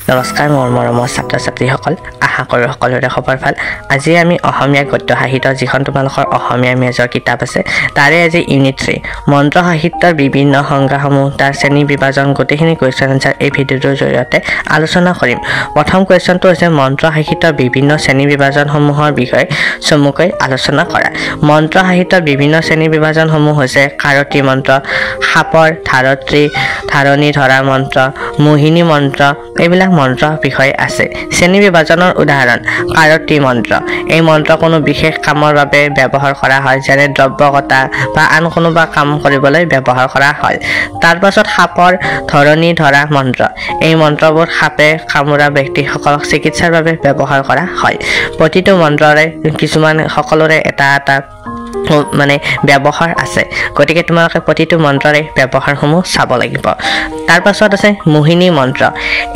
নমস্কাৰ মোৰ মৰমৰ ছাত্ৰ ছাত্ৰীসকল আশা কৰোঁ সকলোৰে খবৰ ভাল আজি আমি অসমীয়া গদ্য সাহিত্য যিখন তোমালোকৰ অসমীয়া মেজৰ কিতাপ আছে তাৰে আজি ইউনিট 3 মন্ত্ৰ সাহিত্যৰ বিভিন্ন সংজ্ঞাসমূহ তাৰ শ্ৰেণী বিভাজন গোটেইখিনি কোৱেশ্চন আনসাৰ এই ভিডিঅ'টোৰ জৰিয়তে আলোচনা কৰিম প্ৰথম কোৱেশ্চনটো হৈছে মন্ত্ৰ সাহিত্যৰ বিভিন্ন শ্ৰেণী বিভাজনসমূহৰ বিষয়ে চমুকৈ আলোচনা কৰা মন্ত্ৰ সাহিত্যৰ বিভিন্ন শ্ৰেণী বিভাজনসমূহ হৈছে কাৰতী মন্ত্ৰ সাপৰ ধাৰণী ধৰা মন্ত্ৰ মোহিনী মন্ত্ৰ এইবিলাক মন্ত্ৰ বিষয় আছে শ্ৰেণী বিভাজনৰ উদাহৰণ কাৰতী মন্ত্ৰ এই মন্ত্ৰ কোনো বিশেষ কামৰ বাবে ব্যৱহাৰ কৰা হয় যেনে দ্ৰব্য কটা বা আন কোনোবা কাম কৰিবলৈ ব্যৱহাৰ কৰা হয় তাৰ পাছত সাপৰ ধৰণী ধৰা মন্ত্ৰ এই মন্ত্ৰবোৰ সাপে কামোৰা ব্যক্তিসকলক চিকিৎসাৰ বাবে ব্যৱহাৰ কৰা হয় প্ৰতিটো মন্ত্ৰৰে কিছুমান সকলোৰে এটা মানে ব্যৱহাৰ আছে গতিকে তোমালোকে প্ৰতিটো মন্ত্ৰৰে ব্যৱহাৰসমূহ চাব লাগিব তাৰ পাছত আছে মোহিনী মন্ত্ৰ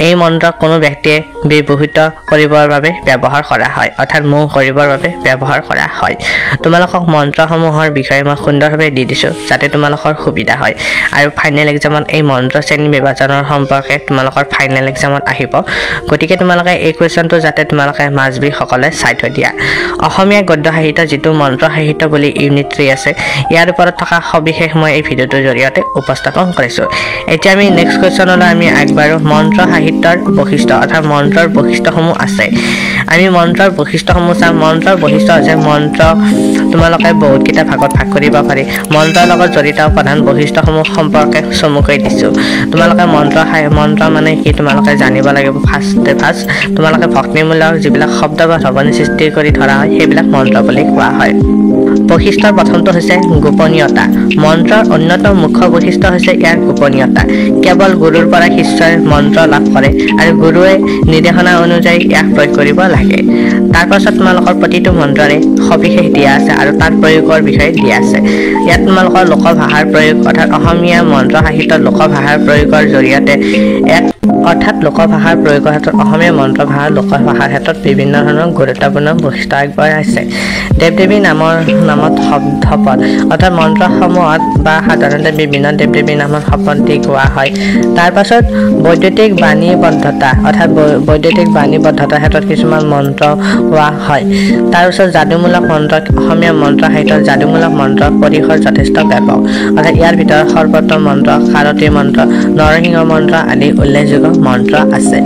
এই মন্ত্ৰ কোনো ব্যক্তিয়ে ব্যৱহৃত কৰিবৰ বাবে ব্যৱহাৰ কৰা হয় অৰ্থাৎ মোহ কৰিবৰ বাবে ব্যৱহাৰ কৰা হয় তোমালোকক মন্ত্ৰসমূহৰ বিষয়ে মই সুন্দৰভাৱে দি দিছোঁ যাতে তোমালোকৰ সুবিধা হয় আৰু ফাইনেল এক্সামত এই মন্ত্ৰ শ্ৰেণী বিভাজনৰ সম্পৰ্কে তোমালোকৰ ফাইনেল এক্সামত আহিব গতিকে তোমালোকে এই কুৱেশ্যনটো যাতে তোমালোকে মাছবি সকলে চাই থৈ দিয়া অসমীয়া গদ্য সাহিত্য যিটো মন্ত্ৰ সাহিত্য বুলি ইউনিট 3 আছে ইয়াৰ ওপৰত থকা সবিশেষ মই এই ভিডিঅ'টোৰ জৰিয়তে উপস্থাপন কৰিছোঁ এতিয়া আমি নেক্সট কুৱেশ্যনলৈ আমি আগবাঢ়ো মন্ত্ৰ সাহিত্যৰ বৈশিষ্ট্য অৰ্থাৎ মন্ত্ৰৰ বৈশিষ্ট্যসমূহ আছে আমি মন্ত্ৰৰ বৈশিষ্ট্যসমূহ চাম মন্ত্ৰৰ বৈশিষ্ট্য হৈছে মন্ত্ৰ তোমালোকে বহুতকেইটা ভাগত ভাগ কৰিব পাৰি মন্ত্ৰৰ লগত জড়িত প্ৰধান বৈশিষ্ট্যসমূহ সম্পৰ্কে চমুকৈ দিছোঁ তোমালোকে মন্ত্ৰ মানে কি তোমালোকে জানিব লাগিব ফাৰ্ষ্ট তোমালোকে ভক্তিমূলক যিবিলাক শব্দ বা ধ্বনি সৃষ্টি কৰি ধৰা হয় সেইবিলাক মন্ত্ৰ বুলি কোৱা হয় বৈশিষ্ট্যৰ প্ৰথমটো হৈছে গোপনীয়তা মন্ত্ৰৰ অন্যতম মুখ্য বৈশিষ্ট্য হৈছে ইয়াৰ গোপনীয়তা কেৱল গুৰুৰ পৰা শিষ্যই মন্ত্ৰ লাভ কৰে আৰু গুৰুৱে নিৰ্দেশনা অনুযায়ী ইয়াক প্ৰয়োগ কৰিব লাগে তাৰ পাছত তোমালোকৰ প্ৰতিটো মন্ত্ৰৰে সবিশেষ দিয়া আছে আৰু তাৰ প্ৰয়োগৰ বিষয়ে দিয়া আছে ইয়াত তোমালোকৰ লোকভাষাৰ প্ৰয়োগ অৰ্থাৎ অসমীয়া মন্ত্ৰ সাহিত্যৰ লোকভাষাৰ প্ৰয়োগৰ জৰিয়তে অৰ্থাৎ লোকভাষাৰ প্ৰয়োগৰ ক্ষেত্ৰত অসমীয়া মন্ত্ৰ ভাষাৰ লোকভাষাৰ ক্ষেত্ৰত বিভিন্ন ধৰণৰ গুৰুত্বপূৰ্ণ বৈশিষ্ট্য আগবঢ়াইছে দেৱ দেৱী নামত শপত অৰ্থাৎ মন্ত্ৰসমূহত বা সাধাৰণতে বিভিন্ন দেৱ দেৱীৰ নামত শপত দি কোৱা হয় তাৰ পাছত বৈদ্যুতিক বাণীবদ্ধতা অৰ্থাৎ বৈদ্যুতিক বাণীবদ্ধতাৰ ক্ষেত্ৰত কিছুমান মন্ত্ৰ কোৱা হয় তাৰপিছত যাদুমূলক মন্ত্ৰ অসমীয়া মন্ত্ৰ সাহিত্যৰ যাদুমূলক মন্ত্ৰৰ পৰিসৰ যথেষ্ট ব্যাপক অৰ্থাৎ ইয়াৰ ভিতৰত সৰ্বত্ৰ মন্ত্ৰ কাৰতী মন্ত্ৰ নৰসিংহ মন্ত্ৰ আদি উল্লেখযোগ্য মন্ত্ৰ আছে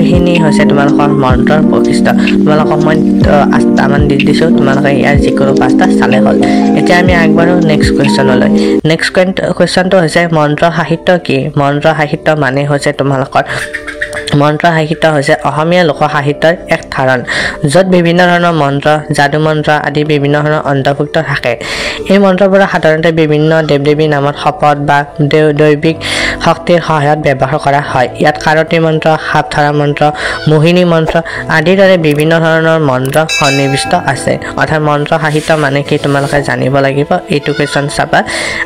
এইখিনি হৈছে তোমালোকৰ মন্ত্ৰৰ বৈশিষ্ট্য তোমালোকক মই 8টামান দি দিছোঁ তোমালোকে ইয়াৰ যিকোনো 5টা চালে হ'ল এতিয়া আমি আগবাঢ়ো নেক্সট কুৱেশ্যনলৈ নেক্সট কুৱেশ্যনটো হৈছে মন্ত্ৰ সাহিত্য কি মন্ত্ৰ সাহিত্য মানে হৈছে তোমালোকৰ মন্ত্ৰ সাহিত্য হৈছে অসমীয়া লোক সাহিত্যৰ এক ধাৰণ য'ত বিভিন্ন ধৰণৰ মন্ত্ৰ যাদু মন্ত্ৰ আদি বিভিন্ন ধৰণৰ অন্তৰ্ভুক্ত থাকে এই মন্ত্ৰবোৰ সাধাৰণতে বিভিন্ন দেৱ দেৱীৰ নামত শপত বা দৈবিক শক্তিৰ সহায়ত ব্যৱহাৰ কৰা হয় ইয়াত কাৰতী মন্ত্ৰ সাপ ধৰা মন্ত্ৰ মোহিনী মন্ত্ৰ আদিৰ দৰে বিভিন্ন ধৰণৰ মন্ত্ৰ সন্নিৱিষ্ট আছে অৰ্থাৎ মন্ত্ৰ সাহিত্য মানে কি তোমালোকে জানিব লাগিব এইটো কুৱেশ্যন চাবা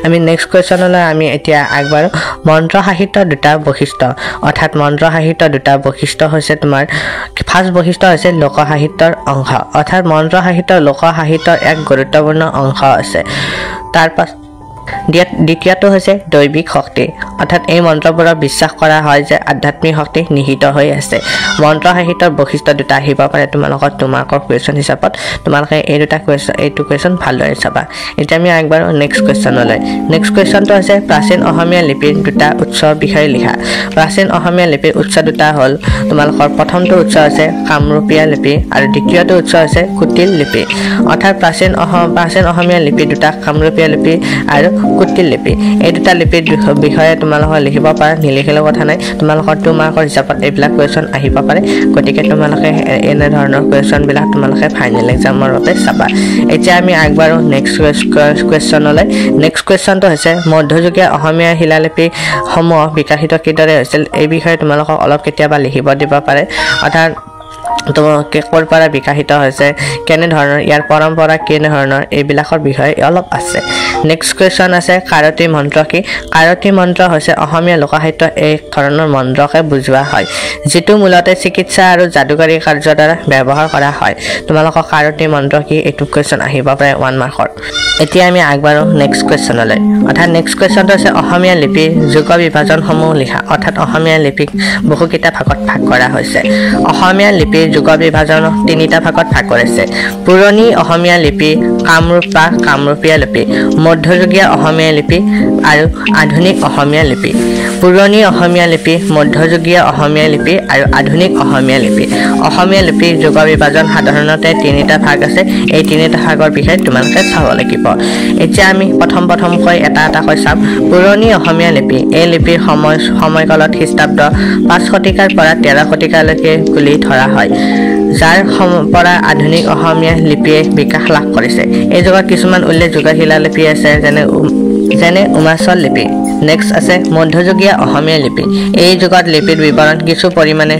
আমি নেক্সট কুৱেশ্যনলৈ আমি এতিয়া আগবাঢ়ো মন্ত্ৰ সাহিত্যৰ দুটা বৈশিষ্ট্য অৰ্থাৎ মন্ত্ৰ সাহিত্যৰ দুটা বৈশিষ্ট্য হৈছে তোমাৰ ফাৰ্ষ্ট বৈশিষ্ট্য হৈছে লোক সাহিত্যৰ অংশ অৰ্থাৎ মন্ত্ৰ সাহিত্যৰ লোক সাহিত্যৰ এক গুৰুত্বপূৰ্ণ অংশ আছে তাৰ দ্বিতীয়টো হৈছে দৈবিক শক্তি অৰ্থাৎ এই মন্ত্ৰবোৰত বিশ্বাস কৰা হয় যে আধ্যাত্মিক শক্তি নিহিত হৈ আছে মন্ত্ৰ সাহিত্যৰ বৈশিষ্ট্য দুটা আহিব পাৰে তোমালোকৰ কুৱেশ্যন হিচাপত তোমালোকে এইটো কুৱেশ্যন ভালদৰে চাবা এতিয়া আমি আগবাঢ়ো নেক্সট কুৱেশ্যনলৈ নেক্সট কুৱেশ্যনটো হৈছে প্ৰাচীন অসমীয়া লিপিৰ দুটা উৎসৰ বিষয়ে লিখা প্ৰাচীন অসমীয়া লিপিৰ উৎস দুটা হ'ল তোমালোকৰ প্ৰথমটো উৎস হৈছে কামৰূপীয়া লিপি আৰু দ্বিতীয়টো উৎস হৈছে কুটিল লিপি অৰ্থাৎ প্ৰাচীন অসমীয়া লিপি দুটা কামৰূপীয়া লিপি আৰু কুটিল লিপি এই দুটা লিপিৰ বিষয়ে তোমালোকে লিখিব পাৰা নিলিখিলেও কথা নাই তোমালোকৰ 2 মাৰ্কৰ হিচাপত এইবিলাক কুৱেশ্যন আহিব পাৰে গতিকে তোমালোকে এনেধৰণৰ কুৱেশ্যনবিলাক তোমালোকে ফাইনেল এক্সামৰ বাবে চাবা এতিয়া আমি আগবাঢ়ো নেক্সট কুৱেশ্যনলৈ নেক্সট কুৱেশ্যনটো হৈছে মধ্যযুগীয় অসমীয়া শিলালিপিসমূহ বিকশিত কিদৰে হৈছিল এই বিষয়ে তোমালোকক অলপ কেতিয়াবা লিখিব দিব পাৰে অৰ্থাৎ তোমাকে ক'ৰ পৰা বিকশিত হৈছে, কেনে ধৰণৰ, ইয়াৰ পৰম্পৰা কেনে ধৰণৰ, এইবিলাকৰ বিষয়ে অলপ আছে। নেক্সট কুৱেশ্যন আছে কাৰতী মন্ত্ৰ কি? কাৰতী মন্ত্ৰ হৈছে অসমীয়া লোকসাহিত্যৰ এক ধৰণৰ মন্ত্ৰকে বুজোৱা হয়, যিটো মূলতে চিকিৎসা আৰু যাদুকাৰী কাৰ্যৰ দ্বাৰা ব্যৱহাৰ কৰা হয়। তোমালোকৰ কাৰতী মন্ত্ৰ কি? এইটো কুৱেশ্যন আহিব পাৰে 1 মাৰ্কৰ। এতিয়া আমি আগবাঢ়ো নেক্সট কুৱেশ্যনলৈ। অৰ্থাৎ নেক্সট কুৱেশ্যনটো হৈছে অসমীয়া লিপিৰ যুগ বিভাজনসমূহ লিখা। অৰ্থাৎ অসমীয়া লিপিক বহুকেইটা ভাগত ভাগ কৰা হৈছে। অসমীয়া লিপিৰ যুগ বিভাজন 3টা ভাগত ভাগ কৰিছে। পুৰণি অসমীয়া লিপি, কামৰূপ বা কামৰূপীয়া লিপি, মধ্যযুগীয় অসমীয়া লিপি আৰু আধুনিক অসমীয়া লিপি। পুৰণি অসমীয়া লিপি, মধ্যযুগীয় অসমীয়া লিপি আৰু আধুনিক অসমীয়া লিপি। অসমীয়া লিপিৰ যুগ বিভাজন সাধাৰণতে 3টা ভাগ আছে। এই 3টা ভাগৰ বিষয়ে তোমালোকে চাব লাগিব। এতিয়া আমি প্ৰথমকৈ এটা এটাকৈ চাম। পুৰণি অসমীয়া লিপি, এই লিপিৰ সময়কালত খ্ৰীষ্টাব্দ 5 শতিকাৰ পৰা 13 শতিকালৈকে বুলি ধৰা হয়, যাৰ পৰা আধুনিক অসমীয়া লিপিয়ে বিকাশ লাভ কৰিছে। এই যুগত কিছুমান উল্লেখযোগ্য শিলালিপি আছে, যেনে উমাচল লিপি। নেক্সট আছে মধ্যযুগীয় অসমীয়া লিপি। এই যুগত লিপিৰ বিৱৰণ কিছু পৰিমাণে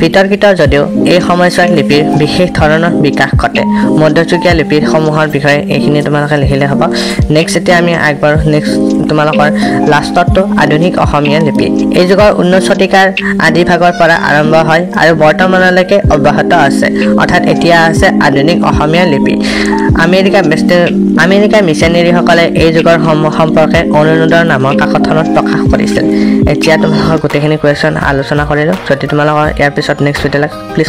বিতৰ্কিত যদিও এই সময়ছোৱাত লিপিৰ বিশেষ ধৰণৰ বিকাশ ঘটে। মধ্যযুগীয় লিপিৰ সমূহৰ বিষয়ে এইখিনি তোমালোকে লিখিলে হ'ব। নেক্সট এতিয়া আমি আগবাঢ়ো নেক্সট তোমালোকৰ লাষ্টতটো আধুনিক অসমীয়া লিপি। এই যুগৰ 19 শতিকাৰ আদি ভাগৰ পৰা আৰম্ভ হয় আৰু বৰ্তমানলৈকে অব্যাহত আছে। অৰ্থাৎ এতিয়া আছে আধুনিক অসমীয়া লিপি। আমেৰিকাৰ মিছনেৰীসকলে এই যুগৰ সম্পৰ্কে অনুনোদৰ নামৰ কাকতখনত প্ৰকাশ কৰিছিল। এতিয়া তোমালোকৰ গোটেইখিনি কুৱেশ্যন আলোচনা কৰিলোঁ। যদি তোমালোকৰ ইয়াৰ পিছত নেক্সট ভিডিঅ'লৈ প্লিজ